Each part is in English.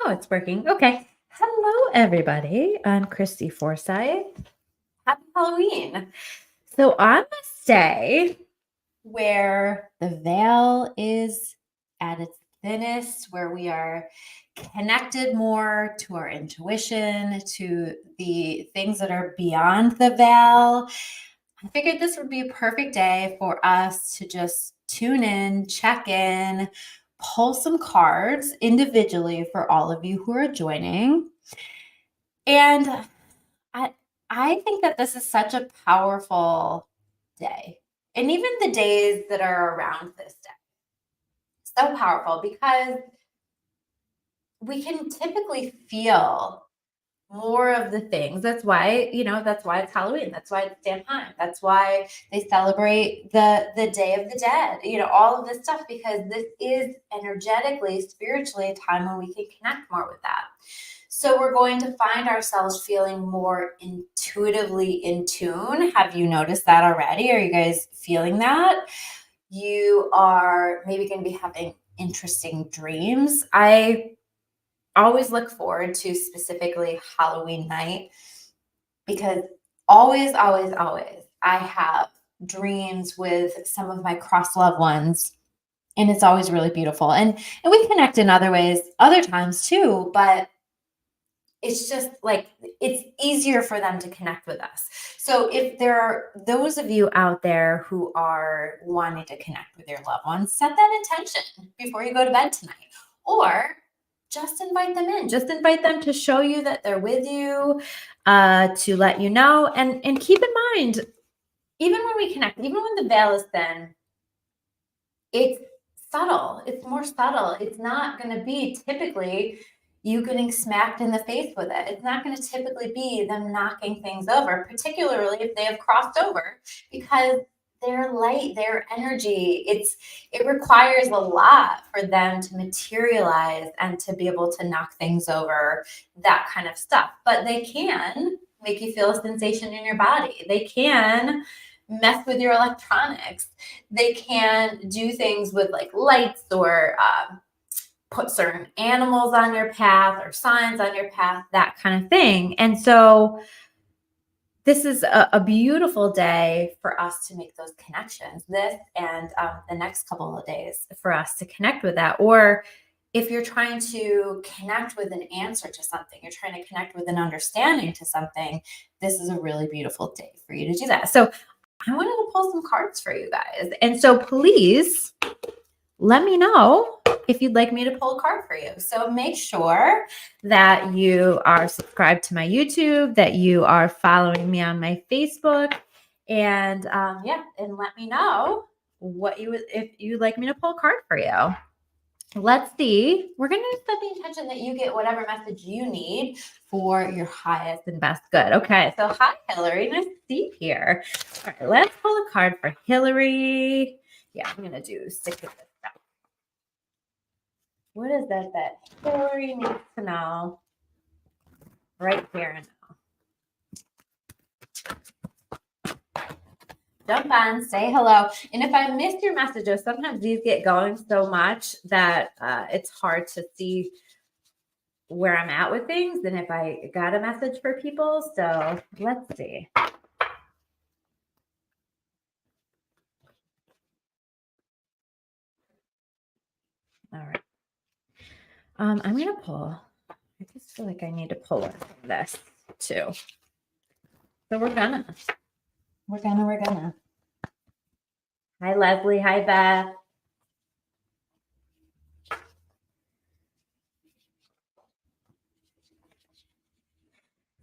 Oh, it's working. Okay. Hello, everybody. I'm Christy Forsyth. Happy Halloween. So, on this day where the veil is at its thinnest, where we are connected more to our intuition, to the things that are beyond the veil, I figured this would be a perfect day for us to just tune in, check in, pull some cards individually for all of you who are joining. And I I think that this is such a powerful day. And even the days that are around this day. So powerful because we can typically feel more of the things. That's why it's Halloween. That's why it's Samhain. That's why they celebrate the Day of the Dead. All of this stuff because this is energetically, spiritually a time when we can connect more with that. So we're going to find ourselves feeling more intuitively in tune. Have you noticed that already? Are you guys feeling that? You are maybe going to be having interesting dreams. I always look forward to specifically Halloween night because always, always, always I have dreams with some of my cross loved ones, and it's always really beautiful. And we connect in other ways, other times too, but it's just like it's easier for them to connect with us. So if there are those of you out there who are wanting to connect with your loved ones, set that intention before you go to bed tonight. Or just invite them in. Just invite them to show you that they're with you, to let you know. And keep in mind, even when we connect, even when the veil is thin, it's subtle. It's more subtle. It's not going to be typically you getting smacked in the face with it. It's not going to typically be them knocking things over, particularly if they have crossed over, because their light, their energy, it requires a lot for them to materialize and to be able to knock things over, that kind of stuff. But they can make you feel a sensation in your body. They can mess with your electronics. They can do things with like lights or put certain animals on your path or signs on your path, that kind of thing. And so this is a beautiful day for us to make those connections, this and the next couple of days for us to connect with that. Or if you're trying to connect with an answer to something, you're trying to connect with an understanding to something, this is a really beautiful day for you to do that. So I wanted to pull some cards for you guys. And so please let me know if you'd like me to pull a card for you. So make sure that you are subscribed to my YouTube, that you are following me on my Facebook, and and let me know if you'd like me to pull a card for you. Let's see. We're going to set the intention that you get whatever message you need for your highest and best good. Okay. So hi, Hillary. Nice to see you here. All right. Let's pull a card for Hillary. Yeah, I'm going to do stick with this stuff. What is that Hillary needs to know right here and now? Jump on, say hello. And if I missed your messages, sometimes these get going so much that it's hard to see where I'm at with things and if I got a message for people. So let's see. All right. I'm going to pull. I just feel like I need to pull one from this too. So we're gonna. Hi, Leslie. Hi, Beth.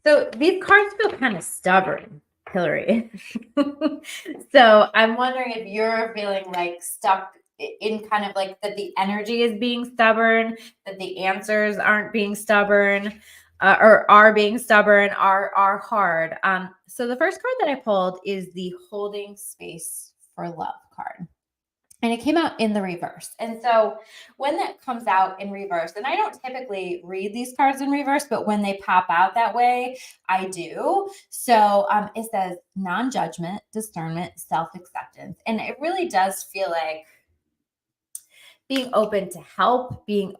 So these cards feel kind of stubborn, Hillary. So I'm wondering if you're feeling like stuck in kind of like that the energy is being stubborn, that the answers aren't being stubborn, or are being stubborn, are hard. So the first card that I pulled is the Holding Space for Love card. And it came out in the reverse. And so when that comes out in reverse, and I don't typically read these cards in reverse, but when they pop out that way, I do. So it says non-judgment, discernment, self-acceptance. And it really does feel like being open to help, being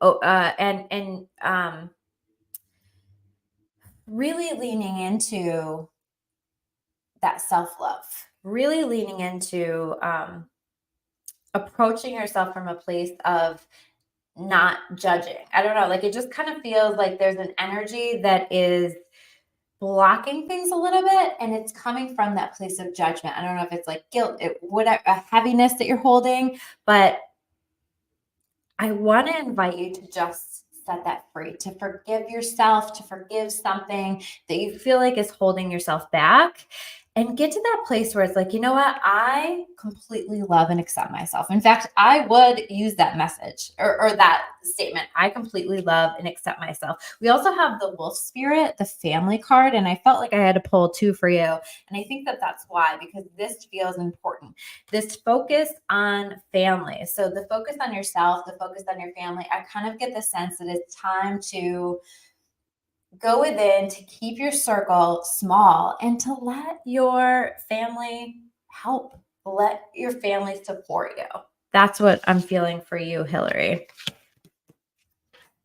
really leaning into that self-love, really leaning into approaching yourself from a place of not judging. I don't know, like it just kind of feels like there's an energy that is blocking things a little bit, and it's coming from that place of judgment. I don't know if it's like guilt, whatever, a heaviness that you're holding, but I want to invite you to just set that free, to forgive yourself, to forgive something that you feel like is holding yourself back, and get to that place where it's like, you know what? I completely love and accept myself. In fact, I would use that message or that statement. I completely love and accept myself. We also have the wolf spirit, the family card, and I felt like I had to pull two for you. And I think that that's why, because this feels important, this focus on family. So the focus on yourself, the focus on your family, I kind of get the sense that it's time to go within, to keep your circle small, and to let your family help, let your family support you. That's what I'm feeling for you, Hillary.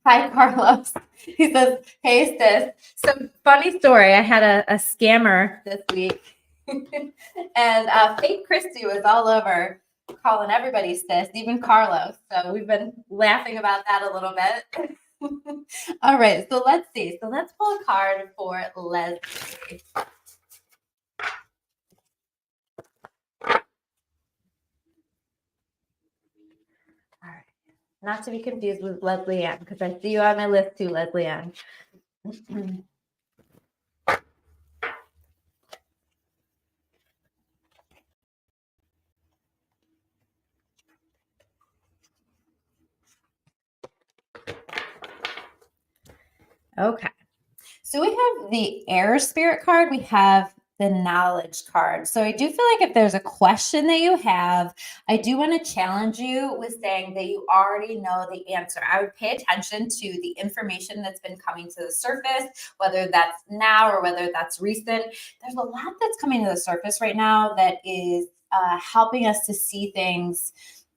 Hi, Carlos. He says, hey, sis. So, funny story. I had a scammer this week, and fake Christy was all over calling everybody sis, even Carlos. So, we've been laughing about that a little bit. All right. So, let's see. So, let's pull a card for Leslie. All right. Not to be confused with Leslie Ann, because I see you on my list too, Leslie Ann. Okay. So we have the air spirit card. We have the knowledge card. So I do feel like if there's a question that you have, I do want to challenge you with saying that you already know the answer. I would pay attention to the information that's been coming to the surface, whether that's now or whether that's recent. There's a lot that's coming to the surface right now that is helping us to see things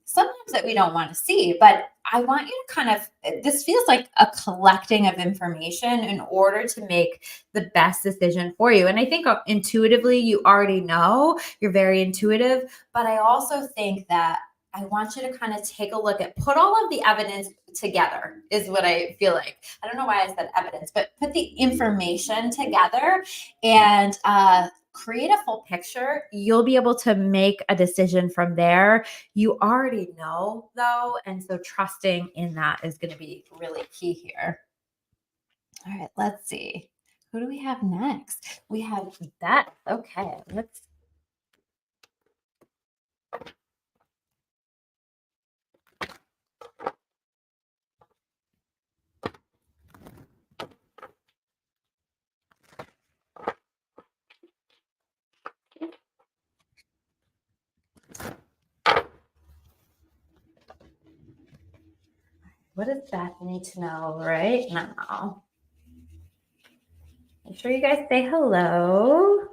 sometimes that we don't want to see. But I want you to kind of, this feels like a collecting of information in order to make the best decision for you. And I think intuitively, you already know, you're very intuitive. But I also think that I want you to kind of take a look at, put all of the evidence together, is what I feel like. I don't know why I said evidence, but put the information together and create a full picture. You'll be able to make a decision from there. You already know, though, and so trusting in that is going to be really key here. All right, let's see. Who do we have next? We have Beth. Okay, let's. What does Beth need to know right now? Make sure you guys say hello.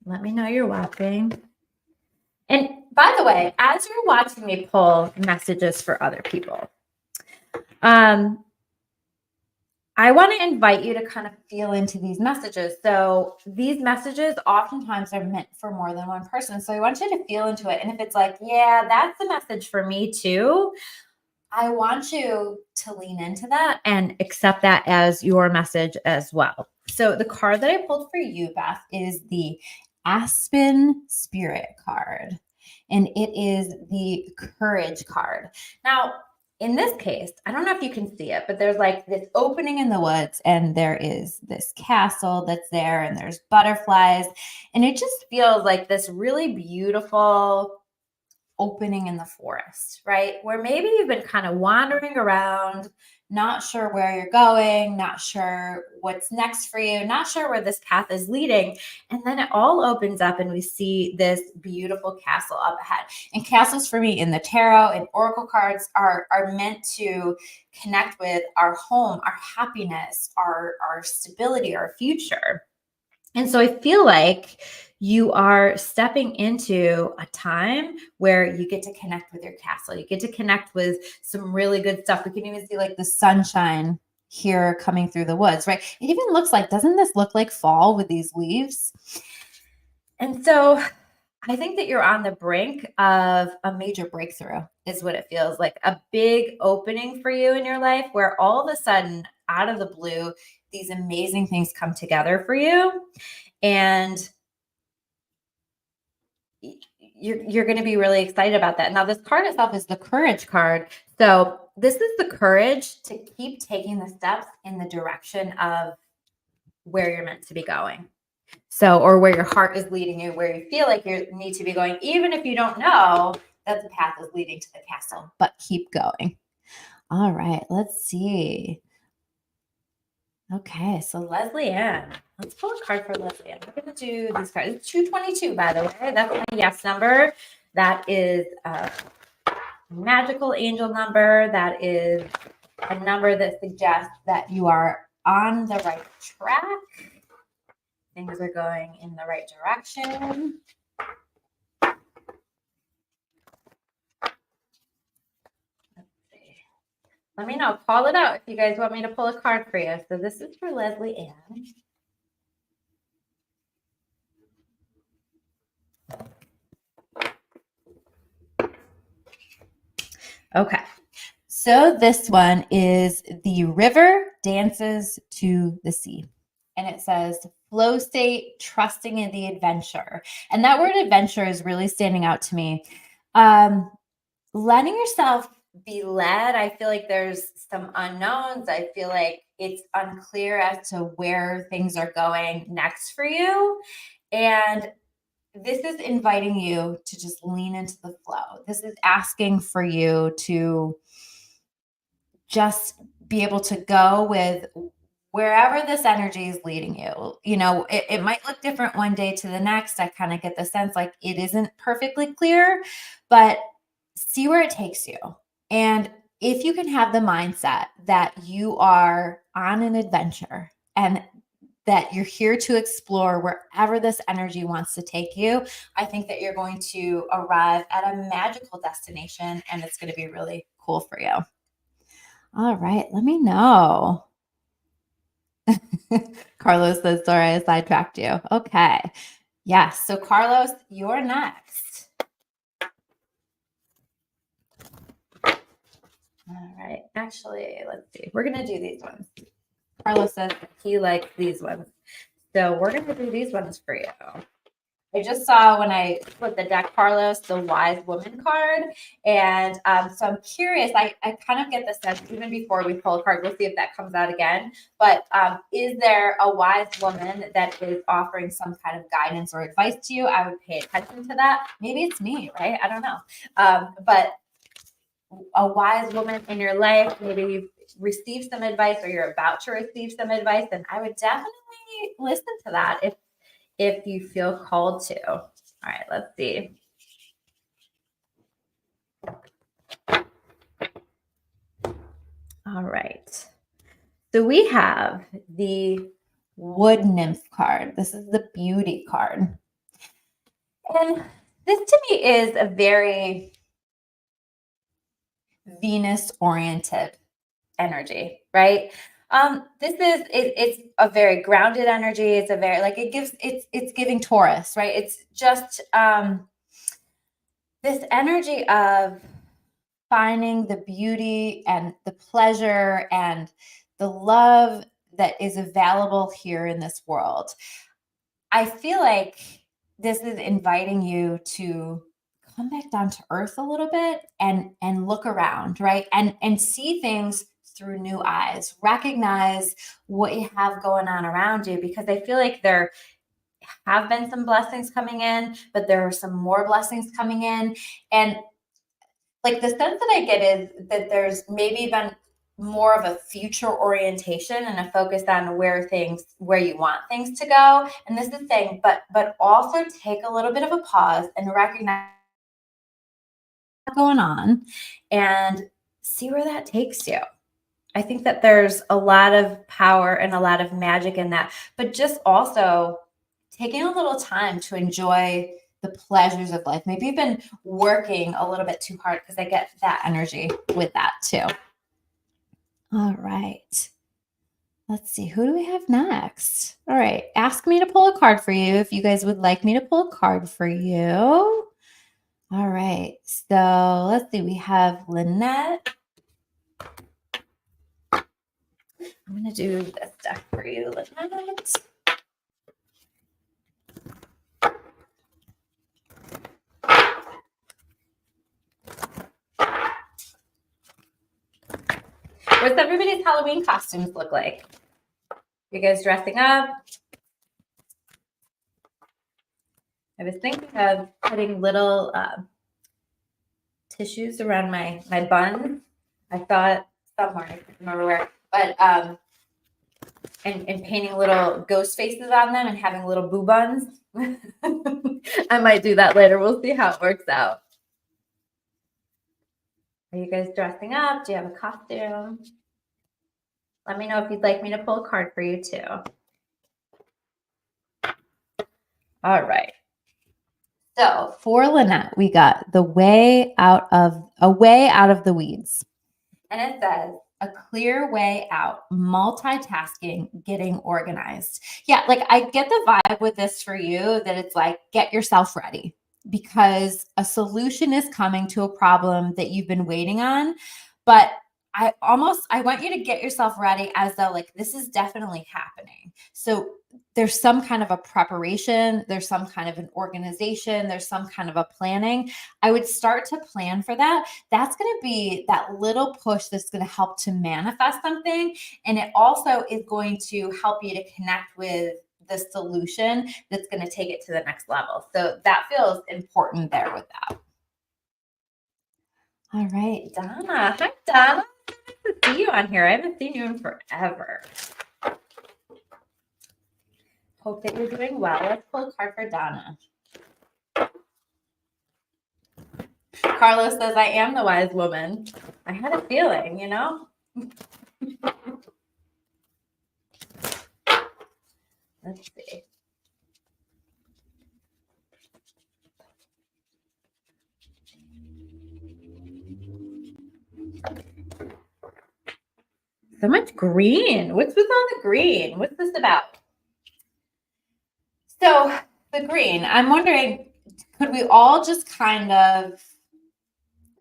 Let me know you're watching. And by the way, as you're watching me pull messages for other people, I want to invite you to kind of feel into these messages. So these messages oftentimes are meant for more than one person. So I want you to feel into it. And if it's like, yeah, that's a message for me too, I want you to lean into that and accept that as your message as well. So the card that I pulled for you, Beth, is the Aspen Spirit card. And it is the Courage card. Now, in this case, I don't know if you can see it, but there's like this opening in the woods, and there is this castle that's there, and there's butterflies. And it just feels like this really beautiful opening in the forest, right? Where maybe you've been kind of wandering around, not sure where you're going, not sure what's next for you, not sure where this path is leading. And then it all opens up and we see this beautiful castle up ahead. And castles for me in the tarot and oracle cards are meant to connect with our home, our happiness, our stability, our future. And so I feel like you are stepping into a time where you get to connect with your castle. You get to connect with some really good stuff. We can even see like the sunshine here coming through the woods, right? It even looks like, doesn't this look like fall with these leaves? And so I think that you're on the brink of a major breakthrough, is what it feels like. A big opening for you in your life where all of a sudden, out of the blue, these amazing things come together for you. And you're going to be really excited about that. Now, this card itself is the courage card. So this is the courage to keep taking the steps in the direction of where you're meant to be going. So, or where your heart is leading you, where you feel like you need to be going, even if you don't know that the path is leading to the castle, but keep going. All right, let's see. Okay, so Leslie Ann. Let's pull a card for Leslie Ann. We're going to do these cards. It's 222, by the way. That's my yes number. That is a magical angel number. That is a number that suggests that you are on the right track. Things are going in the right direction. Let's see. Let me know. Call it out if you guys want me to pull a card for you. So this is for Leslie Ann. Okay. So this one is The River Dances to the Sea. And it says, flow state, trusting in the adventure. And that word adventure is really standing out to me. Letting yourself be led. I feel like there's some unknowns. I feel like it's unclear as to where things are going next for you. And this is inviting you to just lean into the flow. This is asking for you to just be able to go with wherever this energy is leading you. You know, it might look different one day to the next. I kind of get the sense like it isn't perfectly clear, but see where it takes you. And if you can have the mindset that you are on an adventure and that you're here to explore wherever this energy wants to take you, I think that you're going to arrive at a magical destination and it's going to be really cool for you. All right, let me know. Carlos says, sorry, I sidetracked you. Okay. Yes. So Carlos, you're next. All right. Actually, let's see. We're going to do these ones. Carlos says he likes these ones. So we're going to do these ones for you. I just saw when I put the deck, Carlos, the wise woman card. And so I'm curious, I kind of get the sense, even before we pull a card, we'll see if that comes out again. But is there a wise woman that is offering some kind of guidance or advice to you? I would pay attention to that. Maybe it's me, right? I don't know. But a wise woman in your life, maybe you've received some advice or you're about to receive some advice, and I would definitely listen to that if you feel called to. All right, let's see. All right. So we have the Wood Nymph card. This is the beauty card. And this to me is a very Venus-oriented energy, right? It's a very grounded energy. It's a very it's giving Taurus, right? It's just this energy of finding the beauty and the pleasure and the love that is available here in this world. I feel like this is inviting you to come back down to earth a little bit and look around, right? And see things through new eyes, recognize what you have going on around you, because I feel like there have been some blessings coming in, but there are some more blessings coming in. And like the sense that I get is that there's maybe been more of a future orientation and a focus on where you want things to go. And this is saying, but also take a little bit of a pause and recognize what's going on and see where that takes you. I think that there's a lot of power and a lot of magic in that, but just also taking a little time to enjoy the pleasures of life. Maybe you've been working a little bit too hard, because I get that energy with that too. All right. Let's see, who do we have next? All right, ask me to pull a card for you if you guys would like me to pull a card for you. All right, so let's see, we have Lynette. I'm going to do this deck for you, Lynette. What's everybody's Halloween costumes look like? You guys dressing up? I was thinking of putting little tissues around my bun. I thought somewhere, I can't remember where, but and painting little ghost faces on them and having little boo buns. I might do that later. We'll see how it works out. Are you guys dressing up? Do you have a costume? Let me know if you'd like me to pull a card for you too. All right. So for Lynette, we got a way out of the weeds. And it says, a clear way out, multitasking, getting organized. Yeah, like I get the vibe with this for you that it's like, get yourself ready because a solution is coming to a problem that you've been waiting on. But I want you to get yourself ready as though like this is definitely happening. So there's some kind of a preparation, there's some kind of an organization, there's some kind of a planning. I would start to plan for that. That's going to be that little push that's going to help to manifest something. And it also is going to help you to connect with the solution that's going to take it to the next level. So that feels important there with that. All right, Donna. Hi, Donna. Nice to see you on here. I haven't seen you in forever. Hope that you're doing well. Let's pull a card for Donna. Carlos says, I am the wise woman. I had a feeling, you know? Let's see. So much green. What's with all the green? What's this about? So the green, I'm wondering, could we all just kind of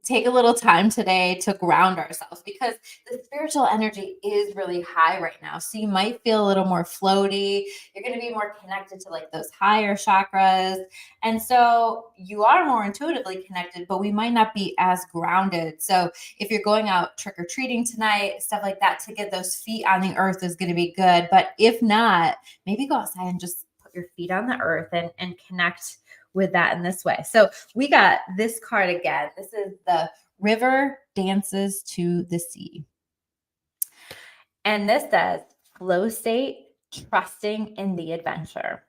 take a little time today to ground ourselves because the spiritual energy is really high right now. So you might feel a little more floaty. You're going to be more connected to like those higher chakras. And so you are more intuitively connected, but we might not be as grounded. So if you're going out trick-or-treating tonight, stuff like that, to get those feet on the earth is going to be good. But if not, maybe go outside and just put your feet on the earth and connect with that in this way. So we got this card again. This is the River Dances to the Sea. And this says flow state, trusting in the adventure.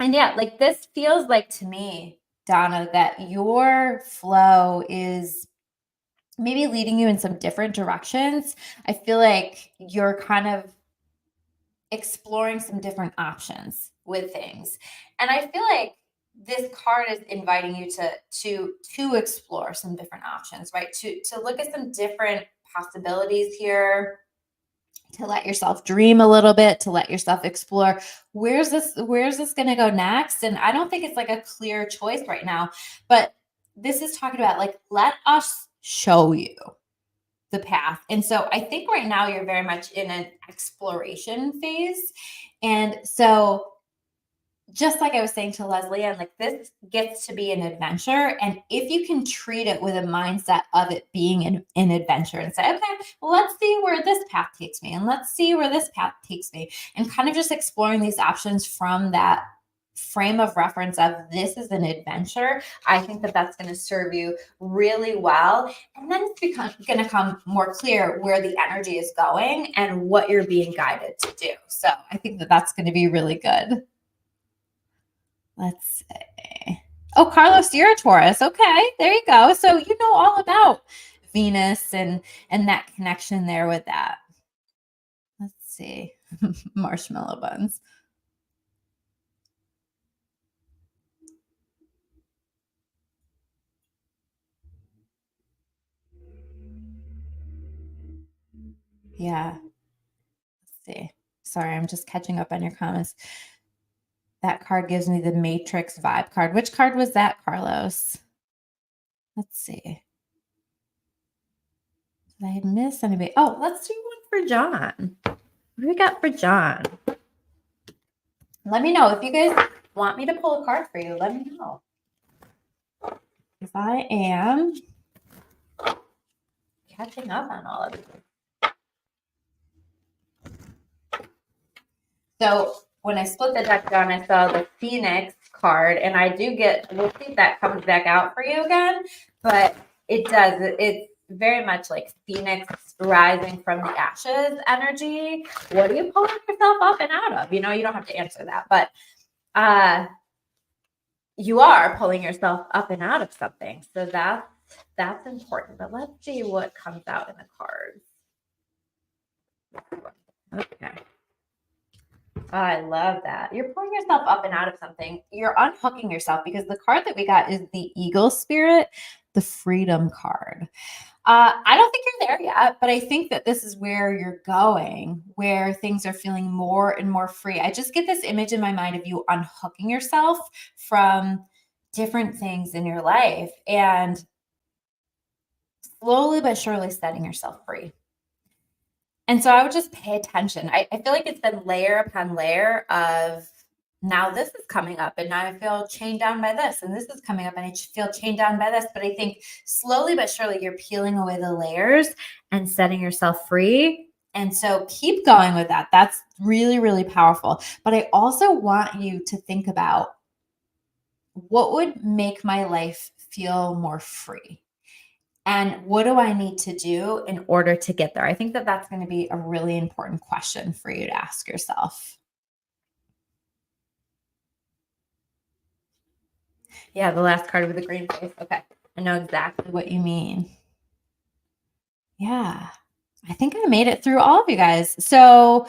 And yeah, like this feels like to me, Donna, that your flow is maybe leading you in some different directions. I feel like you're kind of exploring some different options with things. And I feel like this card is inviting you to explore some different options, right? To look at some different possibilities here, to let yourself dream a little bit, to let yourself explore where's this going to go next. And I don't think it's like a clear choice right now, but this is talking about like, let us show you the path. And so I think right now you're very much in an exploration phase. And so just like I was saying to Leslie, and like this gets to be an adventure. And if you can treat it with a mindset of it being an adventure and say, okay, well, let's see where this path takes me. And let's see where this path takes me. And kind of just exploring these options from that frame of reference of this is an adventure. I think that that's going to serve you really well. And then it's going to come more clear where the energy is going and what you're being guided to do. So I think that that's going to be really good. Let's see. Oh, Carlos, you're a Taurus. Okay, there you go. So you know all about Venus and that connection there with that. Let's see. Marshmallow buns. Yeah. Let's see. Sorry, I'm just catching up on your comments. That card gives me the Matrix vibe card. Which card was that, Carlos? Let's see. Did I miss anybody? Oh, let's do one for John. What do we got for John? Let me know if you guys want me to pull a card for you. Let me know. If I am catching up on all of it. So when I split the deck down, I saw the Phoenix card, and I do get, we'll see if that comes back out for you again, but it does. It's very much like Phoenix rising from the ashes energy. What are you pulling yourself up and out of? You know, you don't have to answer that, but you are pulling yourself up and out of something. So that's important. But let's see what comes out in the cards. Okay. Oh, I love that. You're pulling yourself up and out of something. You're unhooking yourself because the card that we got is the Eagle Spirit, the Freedom card. I don't think you're there yet, but I think that this is where you're going, where things are feeling more and more free. I just get this image in my mind of you unhooking yourself from different things in your life and slowly but surely setting yourself free. And so I would just pay attention. I feel like it's been layer upon layer of now this is coming up and now I feel chained down by this and this is coming up and I feel chained down by this. But I think slowly but surely you're peeling away the layers and setting yourself free. And so keep going with that. That's really, really powerful. But I also want you to think about what would make my life feel more free? And what do I need to do in order to get there? I think that that's going to be a really important question for you to ask yourself. Yeah, the last card with the green face. Okay. I know exactly what you mean. Yeah. I think I made it through all of you guys. So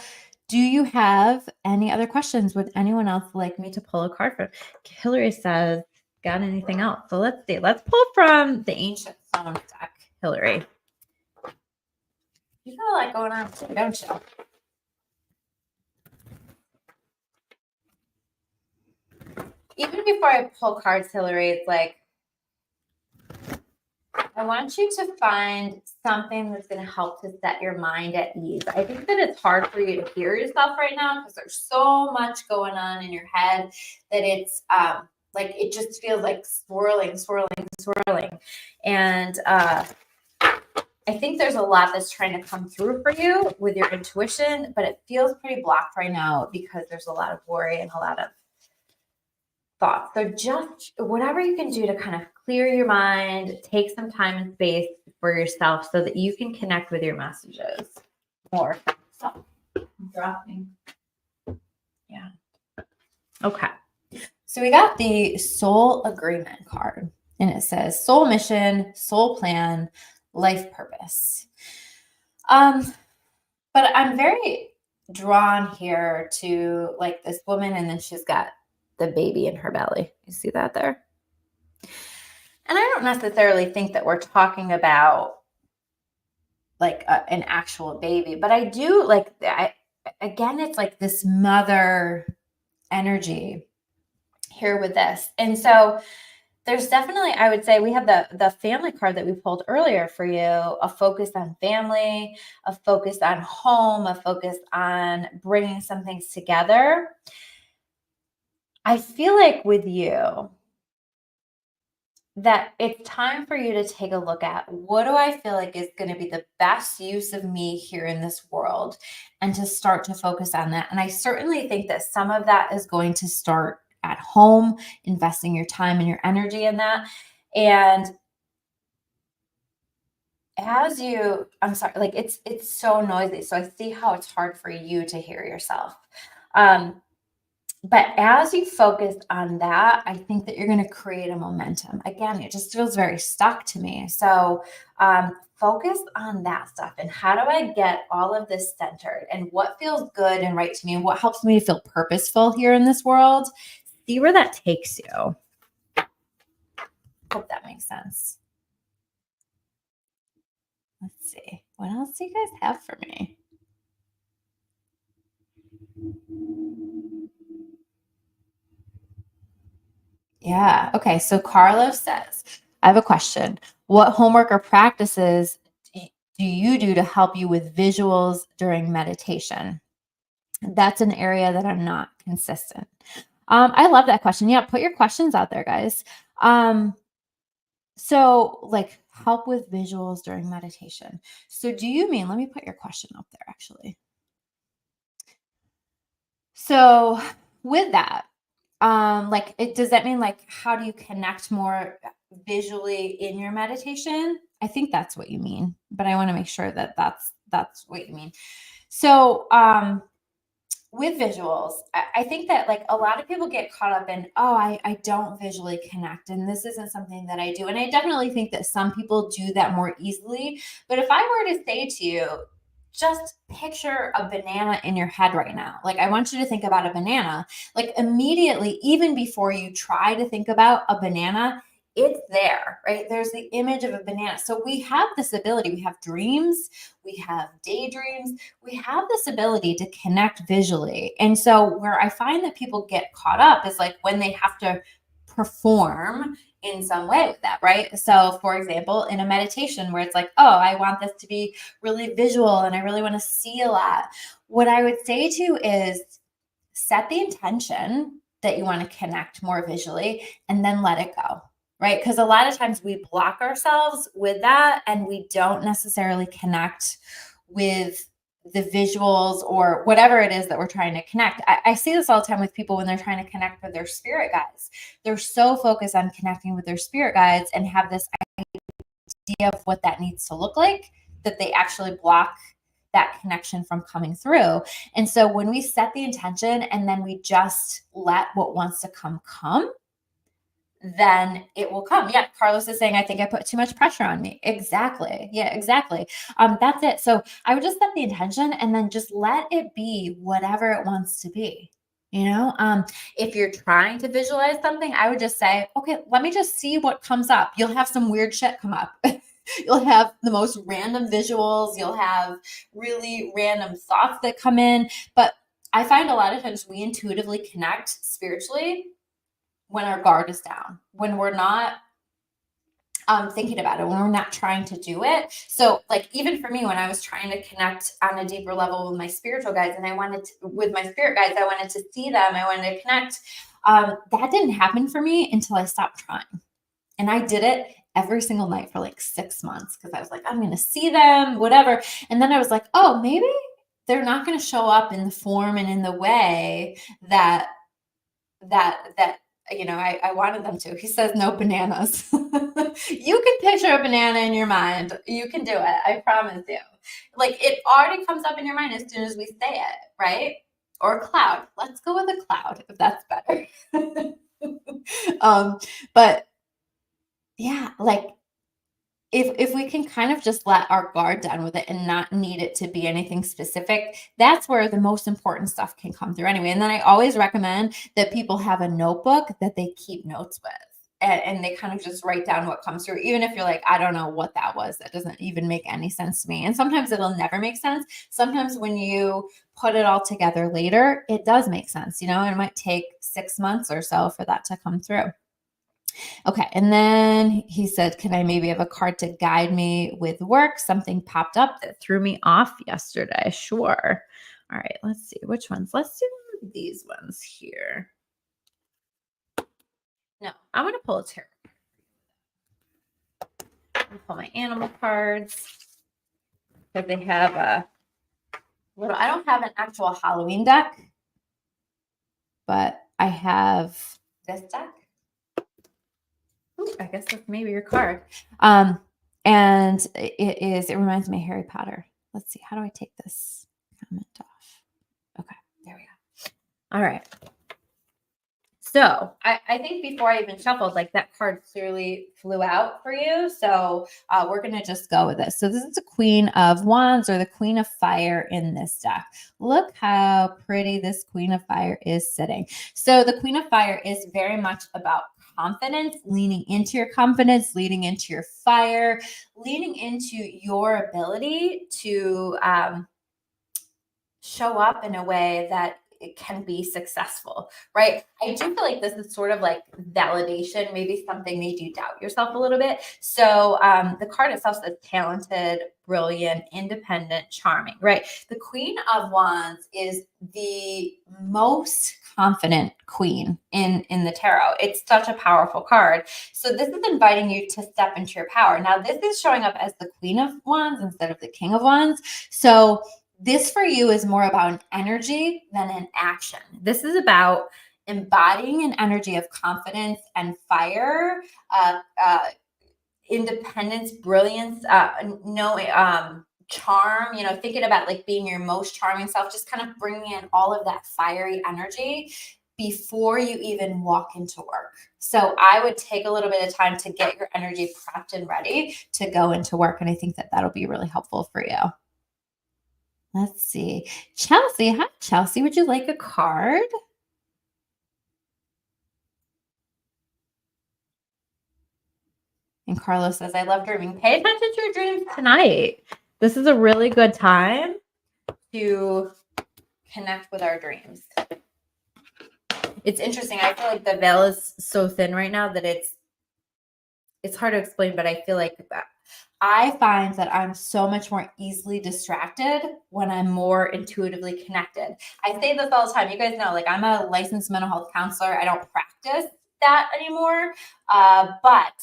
do you have any other questions? Would anyone else like me to pull a card for? Hillary says, got anything else? So let's see. Let's pull from the Ancient Stone deck, Hillary. You got a lot going on too, don't you? Even before I pull cards, Hillary, it's like, I want you to find something that's going to help to set your mind at ease. I think that it's hard for you to hear yourself right now because there's so much going on in your head that it's like it just feels like swirling. And I think there's a lot that's trying to come through for you with your intuition, but it feels pretty blocked right now because there's a lot of worry and a lot of thoughts. So just whatever you can do to kind of clear your mind, take some time and space for yourself so that you can connect with your messages more. So I'm dropping. Yeah. Okay. So we got the soul agreement card and it says soul mission, soul plan, life purpose. But I'm very drawn here to like this woman and then she's got the baby in her belly. You see that there? And I don't necessarily think that we're talking about like an actual baby, but I do like, again, it's like this mother energy here with this. And so there's definitely, I would say we have the family card that we pulled earlier for you, a focus on family, a focus on home, a focus on bringing some things together. I feel like with you that it's time for you to take a look at what do I feel like is going to be the best use of me here in this world and to start to focus on that. And I certainly think that some of that is going to start at home, investing your time and your energy in that. And as you, I'm sorry, like it's so noisy. So I see how it's hard for you to hear yourself. But as you focus on that, I think that you're going to create a momentum. Again, it just feels very stuck to me. So focus on that stuff. And how do I get all of this centered? And what feels good and right to me? And what helps me to feel purposeful here in this world? See where that takes you. Hope that makes sense. Let's see. What else do you guys have for me? Yeah. Okay. So Carlos says, I have a question. What homework or practices do you do to help you with visuals during meditation? That's an area that I'm not consistent. I love that question. Yeah, put your questions out there, guys. So like help with visuals during meditation. So do you mean, let me put your question up there actually. So with that, like does that mean like how do you connect more visually in your meditation? I think that's what you mean, but I want to make sure that that's what you mean. So with visuals, I think that like a lot of people get caught up in, oh, I don't visually connect and this isn't something that I do. And I definitely think that some people do that more easily. But if I were to say to you, just picture a banana in your head right now. Like I want you to think about a banana. Like immediately, even before you try to think about a banana, it's there, right? There's the image of a banana. So we have this ability. We have dreams, we have daydreams, we have this ability to connect visually. And so where I find that people get caught up is like when they have to perform in some way with that, right? So for example, in a meditation where it's like, oh, I want this to be really visual and I really want to see a lot. What I would say to you is set the intention that you want to connect more visually and then let it go, right? Because a lot of times we block ourselves with that and we don't necessarily connect with the visuals or whatever it is that we're trying to connect. I see this all the time with people when they're trying to connect with their spirit guides. They're so focused on connecting with their spirit guides and have this idea of what that needs to look like that they actually block that connection from coming through. And so when we set the intention and then we just let what wants to come, then it will come. Yeah, Carlos is saying, I think I put too much pressure on me. Exactly. Yeah, exactly. That's it. So I would just set the intention and then just let it be whatever it wants to be. You know, if you're trying to visualize something, I would just say, okay, let me just see what comes up. You'll have some weird shit come up. You'll have the most random visuals. You'll have really random thoughts that come in. But I find a lot of times we intuitively connect spiritually when our guard is down, when we're not thinking about it, when we're not trying to do it. So, like, even for me, when I was trying to connect on a deeper level with my spiritual guides and I wanted to, with my spirit guides, I wanted to see them, I wanted to connect. That didn't happen for me until I stopped trying. And I did it every single night for like 6 months because I was like, I'm going to see them, whatever. And then I was like, oh, maybe they're not going to show up in the form and in the way that I wanted them to. He says no bananas. You can picture a banana in your mind. You can do it. I promise you. Like it already comes up in your mind as soon as we say it, right? Or a cloud. Let's go with a cloud if that's better. But yeah, like if we can kind of just let our guard down with it and not need it to be anything specific, that's where the most important stuff can come through anyway. And then I always recommend that people have a notebook that they keep notes with. And they kind of just write down what comes through, even if you're like, I don't know what that was. That doesn't even make any sense to me. And sometimes it'll never make sense. Sometimes when you put it all together later, it does make sense, and it might take 6 months or so for that to come through. Okay. And then he said, can I maybe have a card to guide me with work? Something popped up that threw me off yesterday. Sure. All right. Let's see which ones. Let's do these ones here. No, I'm going to pull a tarot. I'll pull my animal cards because they have a little, I don't have an actual Halloween deck, but I have this deck. Ooh, I guess that's maybe your card. And it reminds me of Harry Potter. Let's see. How do I take this comment off? Okay, there we go. All right. So I think before I even shuffled, like that card clearly flew out for you. So we're going to just go with this. So this is the Queen of Wands or the Queen of Fire in this deck. Look how pretty this Queen of Fire is sitting. So the Queen of Fire is very much about confidence, leaning into your confidence, leaning into your fire, leaning into your ability to show up in a way that it can be successful, right? I do feel like this is sort of like validation, maybe something made you doubt yourself a little bit. So the card itself says talented, brilliant, independent, charming, right? The Queen of Wands is the most confident queen in the tarot. It's such a powerful card. So this is inviting you to step into your power. Now, this is showing up as the Queen of Wands instead of the King of Wands. So this for you is more about an energy than an action. This is about embodying an energy of confidence and fire, independence, brilliance, charm, thinking about like being your most charming self, just kind of bringing in all of that fiery energy before you even walk into work. So I would take a little bit of time to get your energy prepped and ready to go into work. And I think that that'll be really helpful for you. Let's see. Chelsea. Hi, Chelsea. Would you like a card? And Carlos says, I love dreaming. Pay attention to your dreams tonight. This is a really good time to connect with our dreams. It's interesting. I feel like the veil is so thin right now that it's hard to explain, but I feel like I find that I'm so much more easily distracted when I'm more intuitively connected. I say this all the time. You guys know, like, I'm a licensed mental health counselor. I don't practice that anymore, but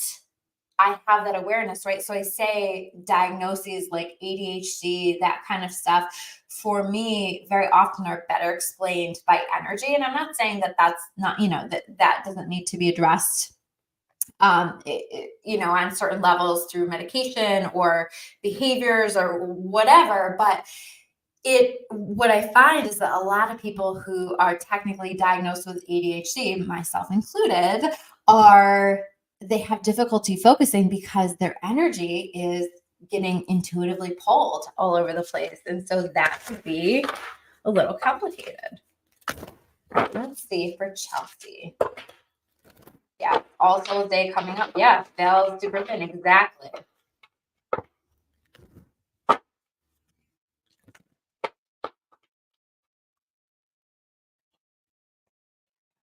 I have that awareness, right? So I say diagnoses like ADHD, that kind of stuff, for me, very often are better explained by energy. And I'm not saying that that's not, that doesn't need to be addressed, on certain levels through medication or behaviors or whatever. But what I find is that a lot of people who are technically diagnosed with ADHD, myself included, they have difficulty focusing because their energy is getting intuitively pulled all over the place. And so that could be a little complicated. Let's see for Chelsea. Yeah, All Souls Day coming up. Yeah, veil super thin. Exactly.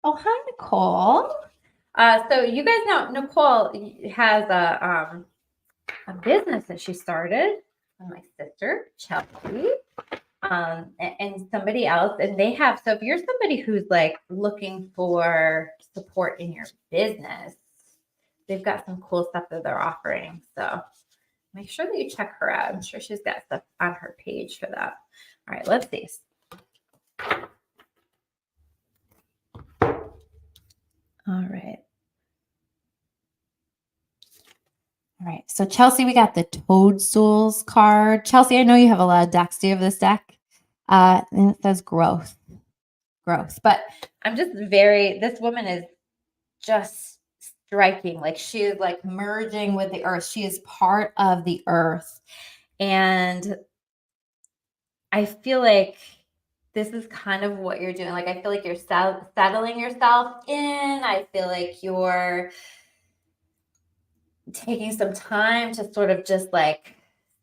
Oh, hi, Nicole. So you guys know Nicole has a business that she started with my sister, Chelsea, and somebody else. And they have, so if you're somebody who's like looking for support in your business, they've got some cool stuff that they're offering. So make sure that you check her out. I'm sure she's got stuff on her page for that. All right, let's see. All right. All right. So Chelsea, we got the Toadstools card. Chelsea, I know you have a lot of decks. Do you have this deck? And it says growth. But I'm just this woman is just striking. Like, she is like merging with the earth. She is part of the earth. And I feel like this is kind of what you're doing. Like, I feel like you're settling yourself in. I feel like you're taking some time to sort of just like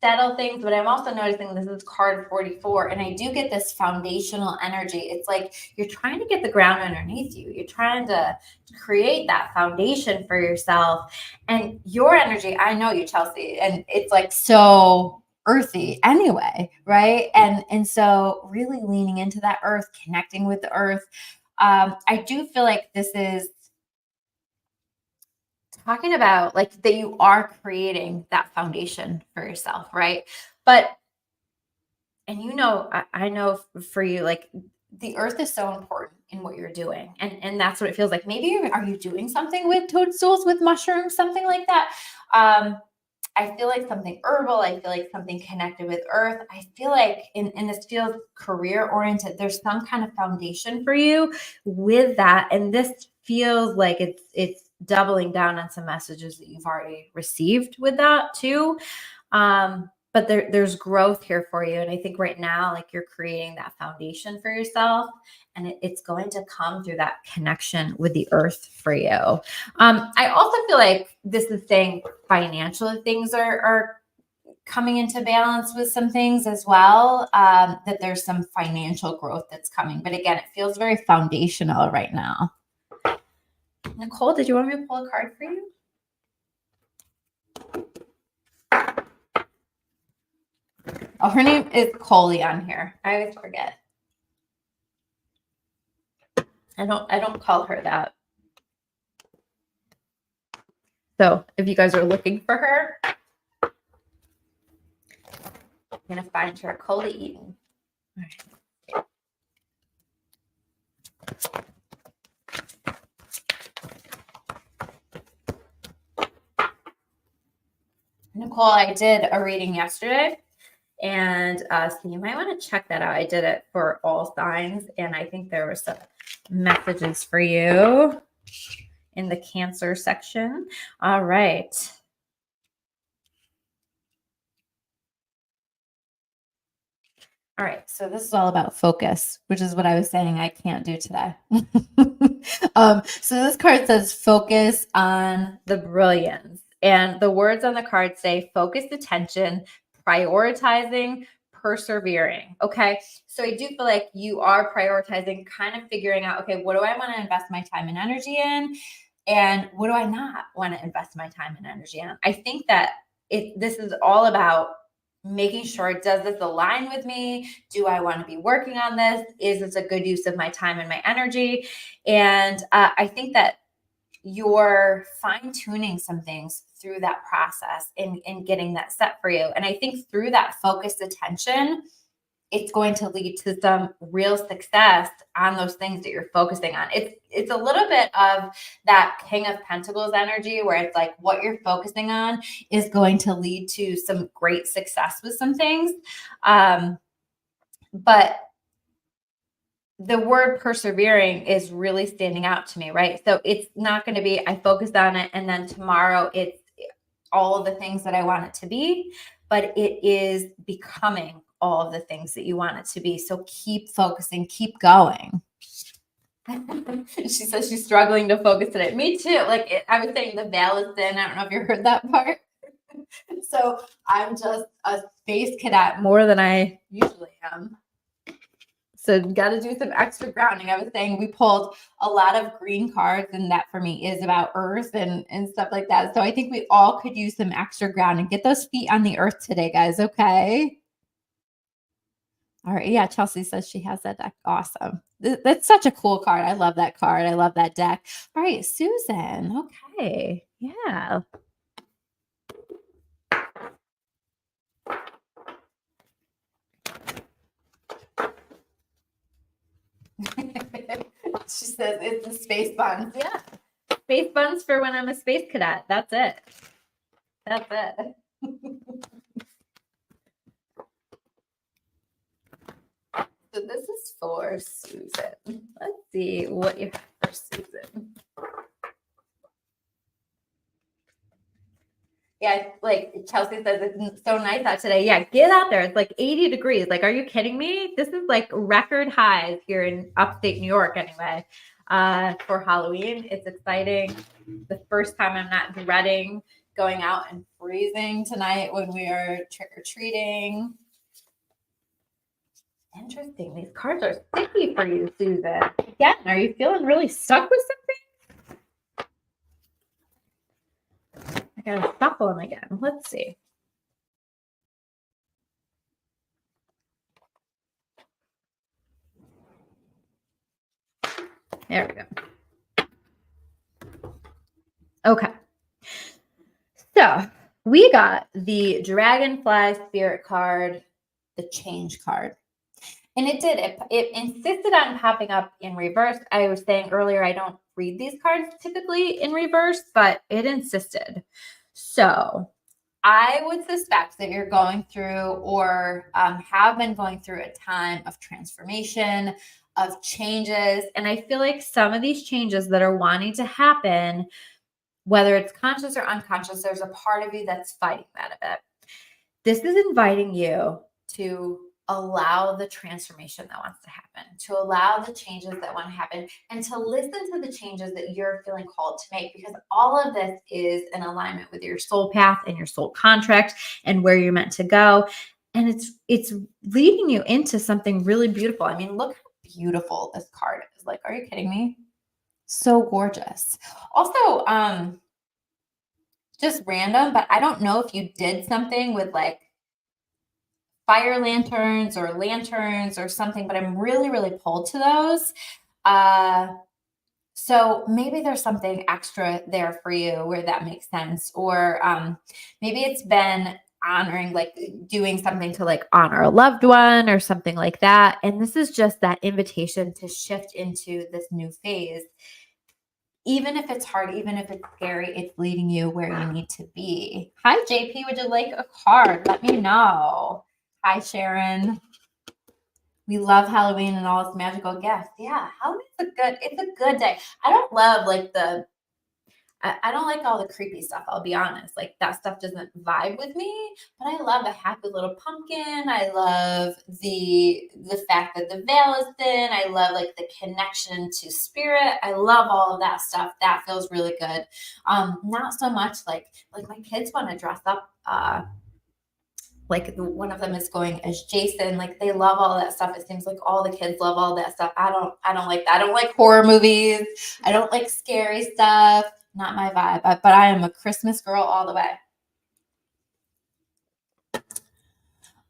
settle things. But I'm also noticing this is card 44, and I do get this foundational energy. It's like you're trying to get the ground underneath you. You're trying to create that foundation for yourself. And your energy, I know you, Chelsea, and it's like so earthy anyway, right? And so really leaning into that earth, connecting with the earth. I do feel like this is talking about like that you are creating that foundation for yourself, right? But, and I know for you, like, the earth is so important in what you're doing. And that's what it feels like. Maybe are you doing something with toadstools, with mushrooms, something like that? I feel like something herbal. I feel like something connected with earth. I feel like, and this feels career oriented, there's some kind of foundation for you with that. And this feels like it's doubling down on some messages that you've already received with that too. But there's growth here for you. And I think right now, like, you're creating that foundation for yourself, and it's going to come through that connection with the earth for you. I also feel like this is saying financial things are coming into balance with some things as well, that there's some financial growth that's coming. But again, it feels very foundational right now. Nicole, did you want me to pull a card for you? Oh, her name is Coley on here. I always forget. I don't call her that. So if you guys are looking for her, I'm gonna find her. Coley Eaton. All right. Nicole, I did a reading yesterday, and so you might want to check that out. I did it for all signs, and I think there were some messages for you in the Cancer section. All right. All right, so this is all about focus, which is what I was saying I can't do today. So this card says focus on the brilliance. And the words on the card say focused attention, prioritizing, persevering. Okay, so I do feel like you are prioritizing, kind of figuring out, okay, what do I want to invest my time and energy in? And what do I not want to invest my time and energy in? I think that this is all about making sure, does this align with me? Do I want to be working on this? Is this a good use of my time and my energy? And I think that you're fine-tuning some things through that process and getting that set for you. And I think through that focused attention, it's going to lead to some real success on those things that you're focusing on. It's a little bit of that King of Pentacles energy where it's like what you're focusing on is going to lead to some great success with some things. But the word persevering is really standing out to me, right? So it's not going to be, I focused on it and then tomorrow it's all of the things that I want it to be, but it is becoming all of the things that you want it to be. So keep focusing, keep going. She says she's struggling to focus today. Me too. Like I was saying, the veil is thin. I don't know if you heard that part. So I'm just a space cadet more than I usually am. So got to do some extra grounding. I was saying we pulled a lot of green cards, and that for me is about earth and stuff like that. So I think we all could use some extra grounding. Get those feet on the earth today, guys. Okay. All right. Yeah. Chelsea says she has that deck. Awesome. That's such a cool card. I love that card. I love that deck. All right. Susan. Okay. Yeah. She says it's the space buns. Yeah. Space buns for when I'm a space cadet. That's it. That's it. So this is for Susan. Let's see what you have for Susan. Yeah, like Chelsea says, it's so nice out today. Yeah, get out there. It's like 80 degrees. Like, are you kidding me? This is like record highs here in upstate New York anyway. For Halloween, it's exciting. The first time I'm not dreading going out and freezing tonight when we are trick-or-treating. Interesting. These cards are sticky for you, Susan. Again, are you feeling really stuck with something? I gotta shuffle them again. Let's see. There we go. Okay. So we got the Dragonfly Spirit card, the Change card. And it insisted on popping up in reverse. I was saying earlier, I don't read these cards typically in reverse, but it insisted. So I would suspect that you're going through or have been going through a time of transformation, of changes. And I feel like some of these changes that are wanting to happen, whether it's conscious or unconscious, there's a part of you that's fighting that a bit. This is inviting you to allow the transformation that wants to happen, to allow the changes that want to happen, and to listen to the changes that you're feeling called to make, because all of this is in alignment with your soul path and your soul contract and where you're meant to go. And it's leading you into something really beautiful. I mean, look how beautiful this card is. Like, are you kidding me? So gorgeous. Also, just random, but I don't know if you did something with like fire lanterns or something, but I'm really, really pulled to those. So maybe there's something extra there for you where that makes sense. Or maybe it's been honoring, like doing something to like honor a loved one or something like that. And this is just that invitation to shift into this new phase. Even if it's hard, even if it's scary, it's leading you where you need to be. Hi, JP. Would you like a card? Let me know. Hi, Sharon. We love Halloween and all its magical gifts. Yeah, Halloween's it's a good day. I don't love like I don't like all the creepy stuff, I'll be honest. Like that stuff doesn't vibe with me, but I love a happy little pumpkin. I love the fact that the veil is thin. I love like the connection to spirit. I love all of that stuff. That feels really good. Not so much like my kids want to dress up like one of them is going as Jason. Like they love all that stuff. It seems like all the kids love all that stuff. I don't like that. I don't like horror movies. I don't like scary stuff. Not my vibe. But I am a Christmas girl all the way.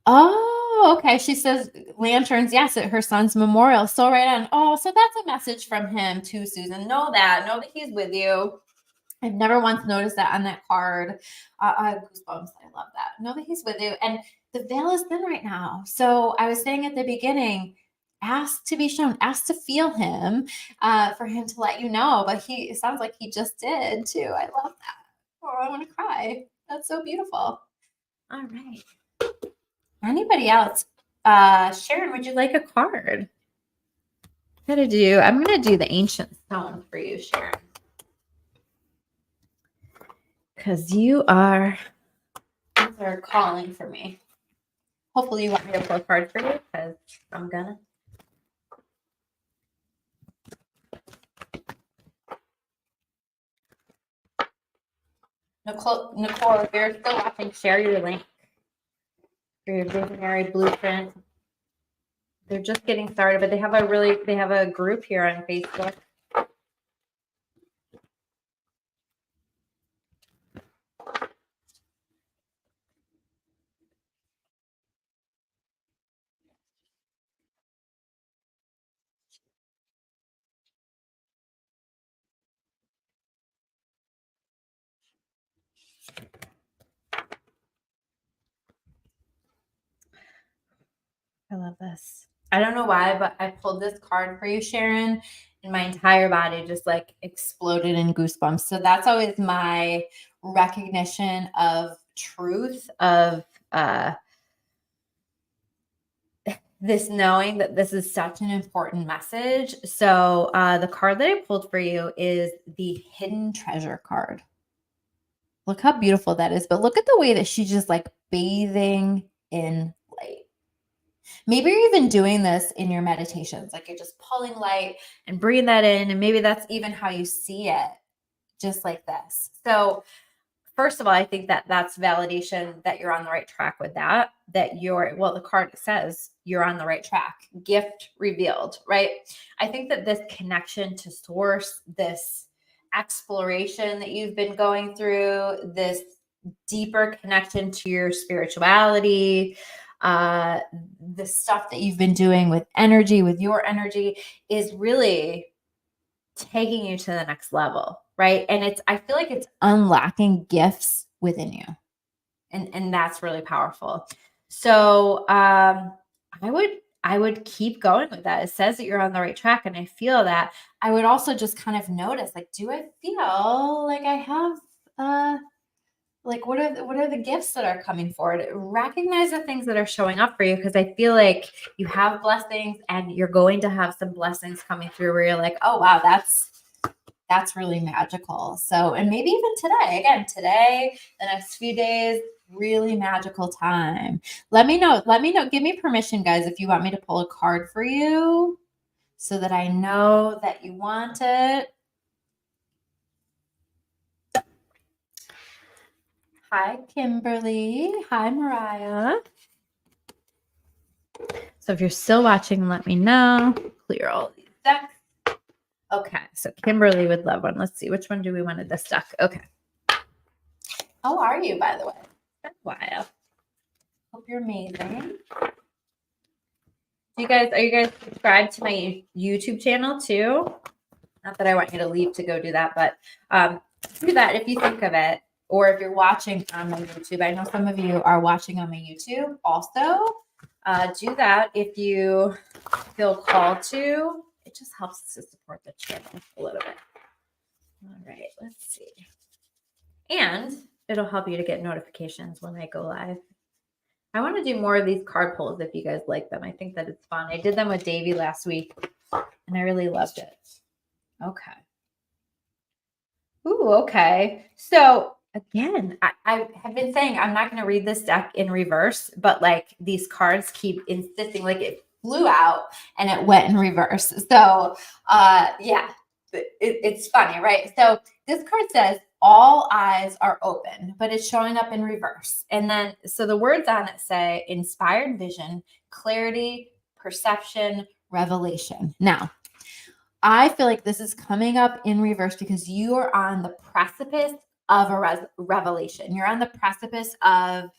Oh, okay. She says lanterns. Yes, at her son's memorial. So right on. Oh, so that's a message from him to Susan. Know that he's with you. I've never once noticed that on that card. I have goosebumps. I love that. Know that he's with you. And the veil is thin right now. So I was saying at the beginning, ask to be shown, ask to feel him, for him to let you know. But it sounds like he just did too. I love that. Oh, I want to cry. That's so beautiful. All right. Anybody else? Sharon, would you like a card? I'm gonna do the ancient stone for you, Sharon. Because you are calling for me. Hopefully you want me to pull a card for you, because I'm gonna. Nicole, if you're still watching, share your link for your visionary blueprint. They're just getting started, but they have a group here on Facebook. I love this. I don't know why, but I pulled this card for you, Sharon, and my entire body just like exploded in goosebumps. So that's always my recognition of truth, of this knowing that this is such an important message. So the card that I pulled for you is the hidden treasure card. Look how beautiful that is. But look at the way that she's just like bathing in light. Maybe you're even doing this in your meditations, like you're just pulling light and bringing that in. And maybe that's even how you see it, just like this. So first of all, I think that that's validation that you're on the right track with that the card says you're on the right track. Gift revealed, right? I think that this connection to source, this exploration that you've been going through, this deeper connection to your spirituality, the stuff that you've been doing with your energy is really taking you to the next level, right? And I feel like it's unlocking gifts within you. And that's really powerful. So I would keep going with that. It says that you're on the right track, and I feel that. I would also just kind of notice, like, do I feel like I have like what are the gifts that are coming forward? Recognize the things that are showing up for you, because I feel like you have blessings, and you're going to have some blessings coming through where you're like, oh wow, that's really magical. So, and maybe even today, the next few days, really magical time. Let me know. Give me permission, guys, if you want me to pull a card for you so that I know that you want it. Hi, Kimberly. Hi, Mariah. So if you're still watching, let me know. Clear all these decks. Okay, so Kimberly would love one. Let's see, which one do we want this deck? Okay. How are you, by the way? That's a while. Hope you're amazing. Are you guys subscribed to my YouTube channel too? Not that I want you to leave to go do that, but do that if you think of it. Or if you're watching on my YouTube. I know some of you are watching on my YouTube also. Do that if you feel called to. It just helps to support the channel a little bit. All right, let's see. And it'll help you to get notifications when I go live. I want to do more of these card pulls if you guys like them. I think that it's fun. I did them with Davey last week, and I really loved it. Okay. Ooh, okay. So again, I have been saying I'm not going to read this deck in reverse, but like these cards keep insisting, like it flew out and it went in reverse. So yeah, it's funny, right? So this card says all eyes are open, but it's showing up in reverse. And then, so the words on it say inspired vision, clarity, perception, revelation. Now, I feel like this is coming up in reverse because you are on the precipice of a revelation. You're on the precipice of,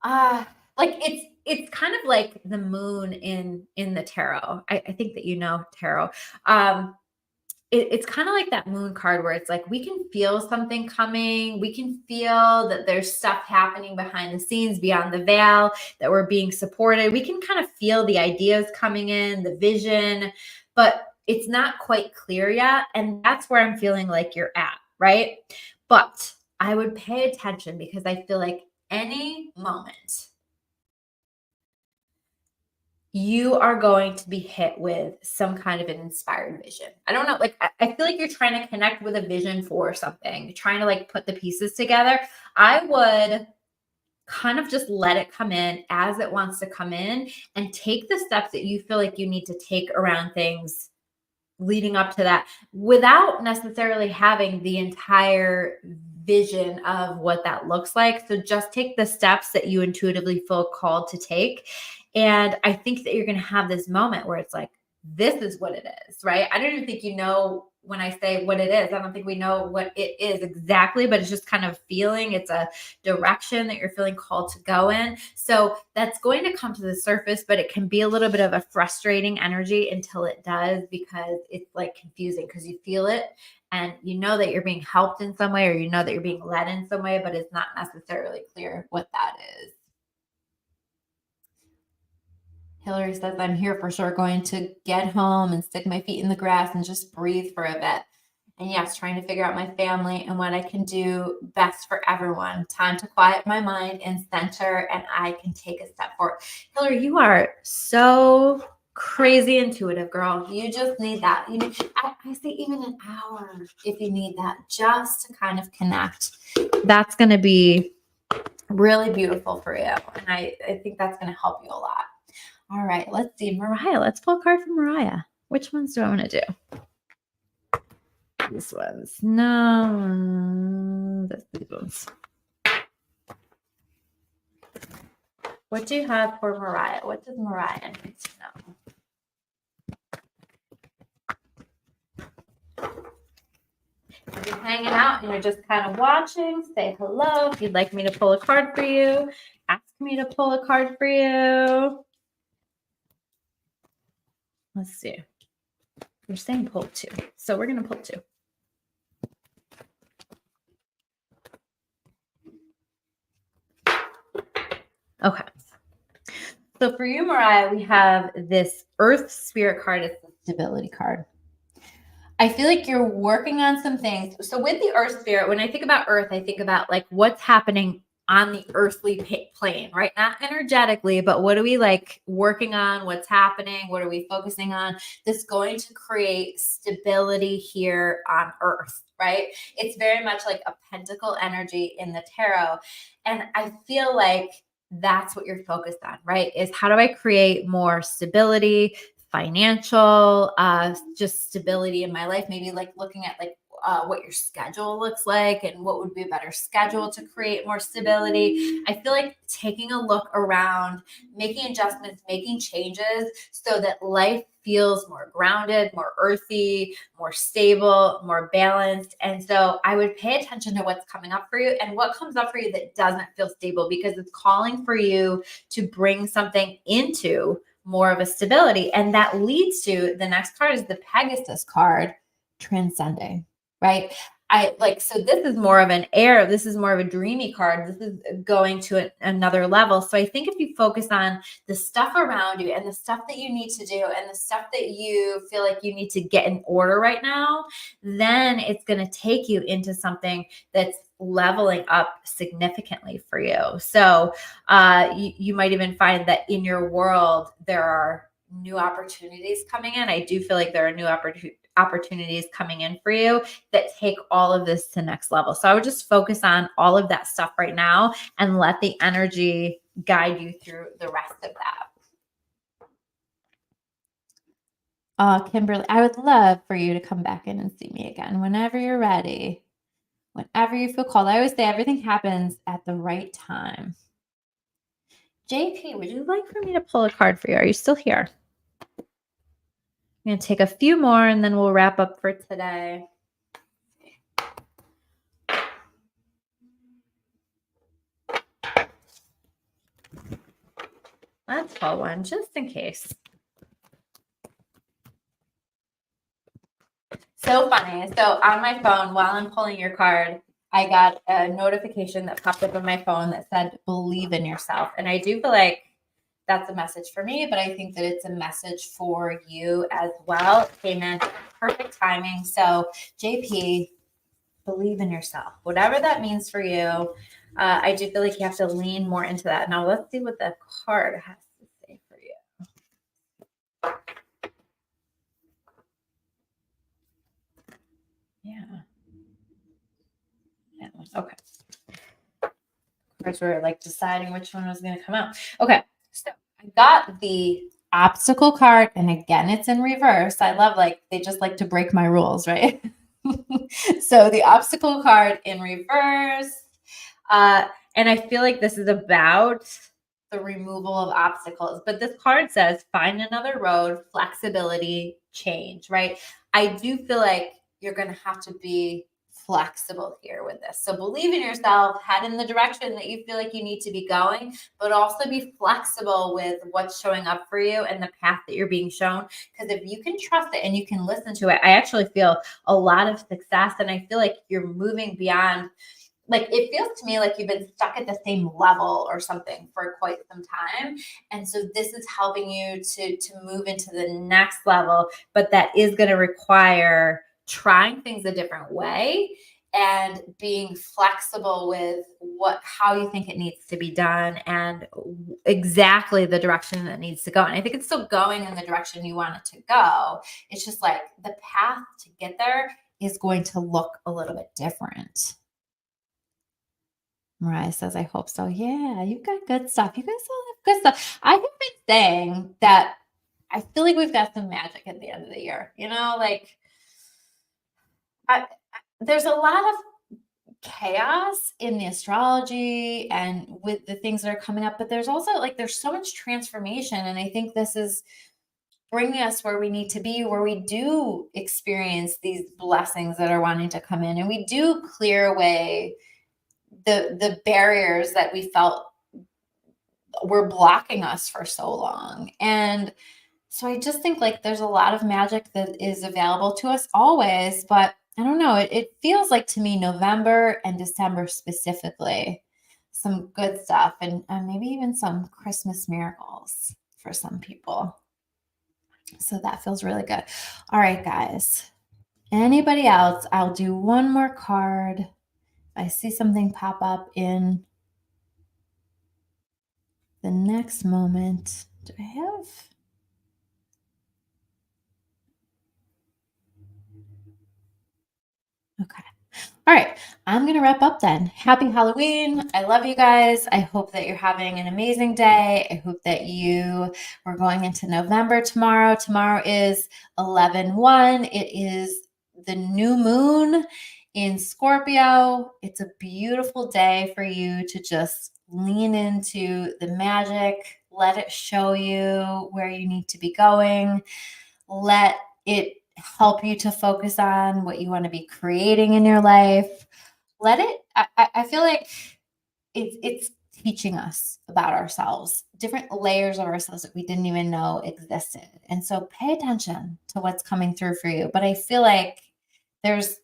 like it's kind of like the moon in the tarot. I think that you know tarot. It's kind of like that moon card where it's like we can feel something coming. We can feel that there's stuff happening behind the scenes beyond the veil, that we're being supported. We can kind of feel the ideas coming in, the vision, but it's not quite clear yet. And that's where I'm feeling like you're at, right? But I would pay attention because I feel like any moment you are going to be hit with some kind of an inspired vision. I don't know. Like, I feel like you're trying to connect with a vision for something, you're trying to like put the pieces together. I would kind of just let it come in as it wants to come in and take the steps that you feel like you need to take around things leading up to that without necessarily having the entire vision of what that looks like. So just take the steps that you intuitively feel called to take. And I think that you're going to have this moment where it's like, this is what it is, right? I don't even think you know when I say what it is. I don't think we know what it is exactly, but it's just kind of feeling. It's a direction that you're feeling called to go in. So that's going to come to the surface, but it can be a little bit of a frustrating energy until it does, because it's like confusing because you feel it and you know that you're being helped in some way, or you know that you're being led in some way, but it's not necessarily clear what that is. Hillary says, I'm here for sure, going to get home and stick my feet in the grass and just breathe for a bit. And yes, trying to figure out my family and what I can do best for everyone. Time to quiet my mind and center, and I can take a step forward. Hillary, you are so crazy intuitive, girl. You just need that. You need, I say even an hour if you need that, just to kind of connect. That's going to be really beautiful for you. And I think that's going to help you a lot. All right, let's see. Mariah, let's pull a card from Mariah. Which ones do I want to do? These ones. No, these ones. What do you have for Mariah? What does Mariah need to know? If you're hanging out and you're just kind of watching, say hello. If you'd like me to pull a card for you, ask me to pull a card for you. Let's see. You're saying pull two. So we're going to pull two. Okay. So for you, Mariah, we have this Earth Spirit card. It's the stability card. I feel like you're working on some things. So with the Earth Spirit, when I think about Earth, I think about like what's happening on the earthly plane, right? Not energetically, but what are we like working on? What's happening? What are we focusing on? That's going to create stability here on Earth, right? It's very much like a pentacle energy in the tarot. And I feel like that's what you're focused on, right? Is how do I create more stability, financial, just stability in my life? Maybe like looking at like what your schedule looks like and what would be a better schedule to create more stability. I feel like taking a look around, making adjustments, making changes so that life feels more grounded, more earthy, more stable, more balanced. And so I would pay attention to what's coming up for you and what comes up for you that doesn't feel stable, because it's calling for you to bring something into more of a stability. And that leads to the next card is the Pegasus card, transcending, right? So this is more of an air, this is more of a dreamy card. This is going to another level. So I think if you focus on the stuff around you and the stuff that you need to do and the stuff that you feel like you need to get in order right now, then it's going to take you into something that's leveling up significantly for you. So you might even find that in your world, there are new opportunities coming in. I do feel like there are new opportunities coming in for you that take all of this to next level. So I would just focus on all of that stuff right now and let the energy guide you through the rest of that. Kimberly, I would love for you to come back in and see me again whenever you're ready, whenever you feel called. I always say everything happens at the right time. JP, would you like for me to pull a card for you? Are you still here? I'm going to take a few more and then we'll wrap up for today. Let's pull one just in case. So funny. So on my phone, while I'm pulling your card, I got a notification that popped up on my phone that said, believe in yourself. And I do feel like that's a message for me, but I think that it's a message for you as well. It came in perfect timing. So JP, believe in yourself, whatever that means for you. I do feel like you have to lean more into that. Now let's see what the card has to say for you. Yeah. That one. Okay. Cards were like deciding which one was going to come out. Okay. So I got the obstacle card. And again, it's in reverse. I love, like, they just like to break my rules, right? So the obstacle card in reverse. And I feel like this is about the removal of obstacles. But this card says, find another road, flexibility, change, right? I do feel like you're going to have to be flexible here with this. So believe in yourself, head in the direction that you feel like you need to be going, but also be flexible with what's showing up for you and the path that you're being shown. Because if you can trust it and you can listen to it, I actually feel a lot of success. And I feel like you're moving beyond, like, it feels to me like you've been stuck at the same level or something for quite some time. And so this is helping you to move into the next level, but that is going to require trying things a different way and being flexible with how you think it needs to be done and exactly the direction that needs to go. And I think it's still going in the direction you want it to go. It's just like the path to get there is going to look a little bit different. Mariah says, I hope so. Yeah, you've got good stuff. You guys all have good stuff. I have been saying that I feel like we've got some magic at the end of the year. You know, like, there's a lot of chaos in the astrology and with the things that are coming up, but there's also, like, there's so much transformation. And I think this is bringing us where we need to be, where we do experience these blessings that are wanting to come in, and we do clear away the barriers that we felt were blocking us for so long. And so I just think, like, there's a lot of magic that is available to us always, but I don't know, it feels like to me November and December specifically, some good stuff, and maybe even some Christmas miracles for some people. So that feels really good. All right, guys. Anybody else? I'll do one more card. I see something pop up in the next moment. Do I have? Okay. All right, I'm going to wrap up then. Happy Halloween. I love you guys. I hope that you're having an amazing day. I hope that we're going into November tomorrow. Tomorrow is 11/1. It is the new moon in Scorpio. It's a beautiful day for you to just lean into the magic, let it show you where you need to be going, let it help you to focus on what you want to be creating in your life. Let it, I feel like it's teaching us about ourselves, different layers of ourselves that we didn't even know existed. And so pay attention to what's coming through for you. But I feel like there's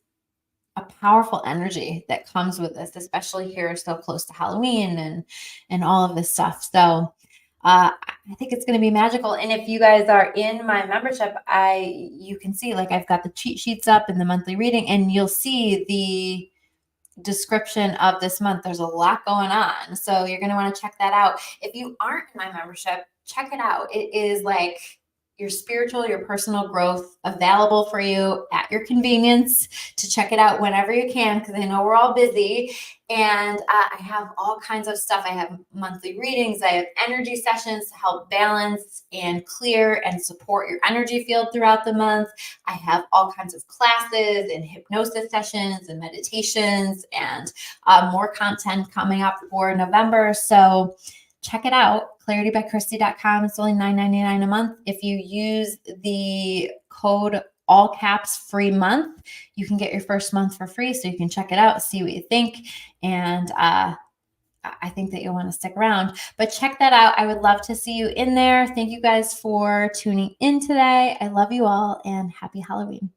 a powerful energy that comes with this, especially here so close to Halloween and all of this stuff. So I think it's going to be magical. And if you guys are in my membership, you can see like I've got the cheat sheets up in the monthly reading, and you'll see the description of this month. There's a lot going on, so you're going to want to check that out. If you aren't in my membership, check it out. It is like your spiritual, your personal growth available for you at your convenience to check it out whenever you can, because I know we're all busy. And I have all kinds of stuff. I have monthly readings. I have energy sessions to help balance and clear and support your energy field throughout the month. I have all kinds of classes and hypnosis sessions and meditations and more content coming up for November. So check it out, claritybychristy.com. It's only $9.99 a month. If you use the code all caps free month, you can get your first month for free. So you can check it out, see what you think. And I think that you'll want to stick around, but check that out. I would love to see you in there. Thank you guys for tuning in today. I love you all and happy Halloween.